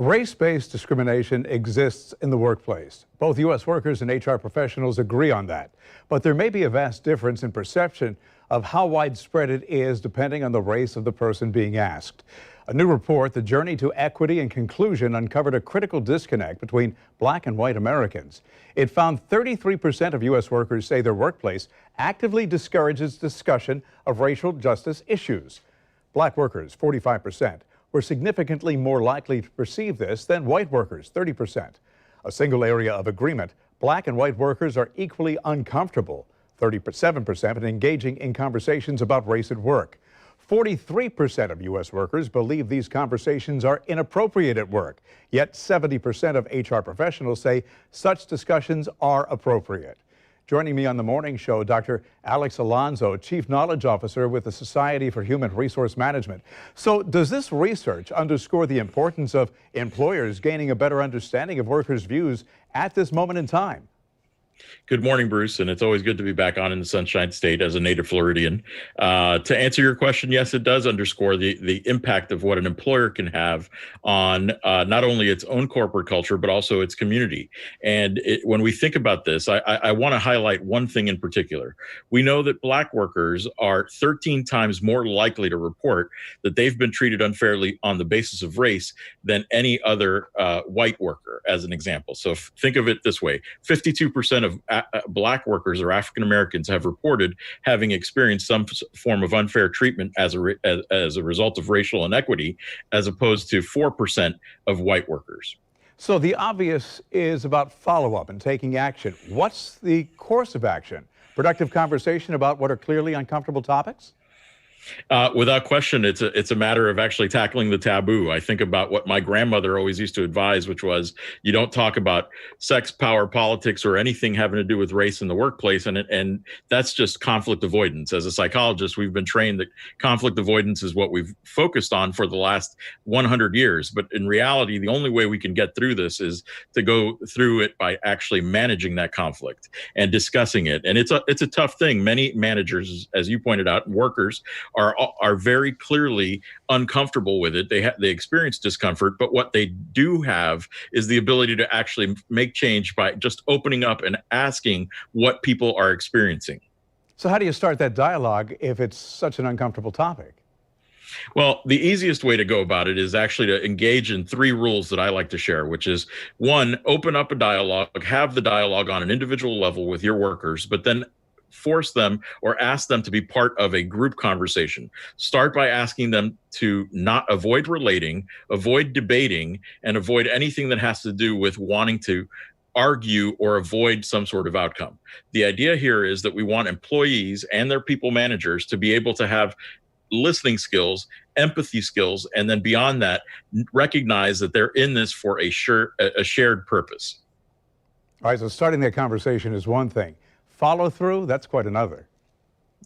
Race-based discrimination exists in the workplace. Both U.S. workers and HR professionals agree on that. But there may be a vast difference in perception of how widespread it is depending on the race of the person being asked. A new report, The Journey to Equity and Conclusion, uncovered a critical disconnect between black and white Americans. It found 33% of U.S. workers say their workplace actively discourages discussion of racial justice issues. Black workers, 45%. Were significantly more likely to perceive this than white workers, 30%. A single area of agreement, black and white workers are equally uncomfortable, 37%, in engaging in conversations about race at work. 43% of U.S. workers believe these conversations are inappropriate at work, yet 70% of HR professionals say such discussions are appropriate. Joining me on the morning show, Dr. Alex Alonso, Chief Knowledge Officer with the Society for Human Resource Management. So does this research underscore the importance of employers gaining a better understanding of workers' views at this moment in time? Good morning, Bruce, and it's always good to be back on in the Sunshine State as a native Floridian. To answer your question, yes, it does underscore the impact of what an employer can have on not only its own corporate culture, but also its community. And when we think about this, I want to highlight one thing in particular. We know that black workers are 13 times more likely to report that they've been treated unfairly on the basis of race than any other white worker, as an example. So think of it this way. 52% of black workers or African Americans have reported having experienced some form of unfair treatment as a result of racial inequity, as opposed to 4% of white workers. So the obvious is about follow-up and taking action. What's the course of action? Productive conversation about what are clearly uncomfortable topics? Without question, it's a matter of actually tackling the taboo. I think about what my grandmother always used to advise, which was you don't talk about sex, power, politics, or anything having to do with race in the workplace. And that's just conflict avoidance. As a psychologist, we've been trained that conflict avoidance is what we've focused on for the last 100 years. But in reality, the only way we can get through this is to go through it by actually managing that conflict and discussing it. And it's a tough thing. Many managers, as you pointed out, and workers are very clearly uncomfortable with it. They experience discomfort, but what they do have is the ability to actually make change by just opening up and asking what people are experiencing. So how do you start that dialogue if it's such an uncomfortable topic? Well, the easiest way to go about it is actually to engage in 3 rules that I like to share, which is 1, open up a dialogue, have the dialogue on an individual level with your workers, but then force them or ask them to be part of a group conversation. Start by asking them to not avoid relating, avoid debating, and avoid anything that has to do with wanting to argue or avoid some sort of outcome. The idea here is that we want employees and their people managers to be able to have listening skills, empathy skills, and then beyond that, recognize that they're in this for a shared purpose. All right, so starting that conversation is one thing. Follow through, that's quite another.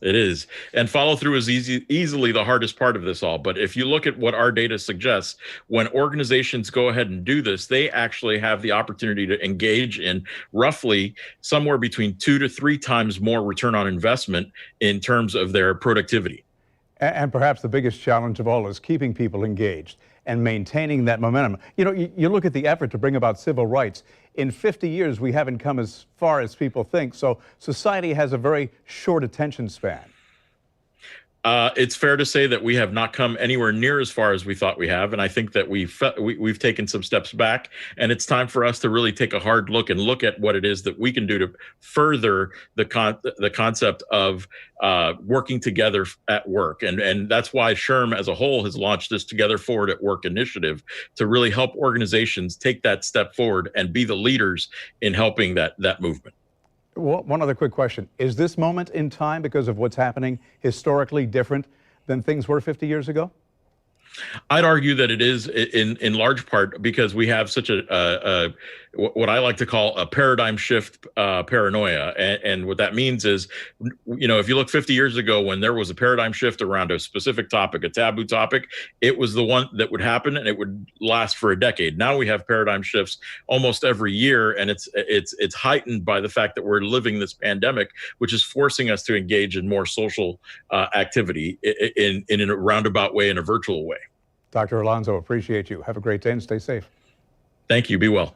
It is. And follow through is easily the hardest part of this all. But if you look at what our data suggests, when organizations go ahead and do this, they actually have the opportunity to engage in roughly somewhere between 2 to 3 times more return on investment in terms of their productivity. And perhaps the biggest challenge of all is keeping people engaged and maintaining that momentum. You know, you look at the effort to bring about civil rights. In 50 years, we haven't come as far as people think. So society has a very short attention span. It's fair to say that we have not come anywhere near as far as we thought we have. And I think that we've taken some steps back, and it's time for us to really take a hard look and look at what it is that we can do to further the concept of working together at work. And that's why SHRM as a whole has launched this Together Forward at Work initiative to really help organizations take that step forward and be the leaders in helping that movement. One other quick question. Is this moment in time, because of what's happening historically, different than things were 50 years ago? I'd argue that it is in large part because we have such a what I like to call a paradigm shift paranoia. And what that means is, you know, if you look 50 years ago when there was a paradigm shift around a specific topic, a taboo topic, it was the one that would happen and it would last for a decade. Now we have paradigm shifts almost every year, and it's heightened by the fact that we're living this pandemic, which is forcing us to engage in more social activity in a roundabout way, in a virtual way. Dr. Alonso, appreciate you. Have a great day and stay safe. Thank you. Be well.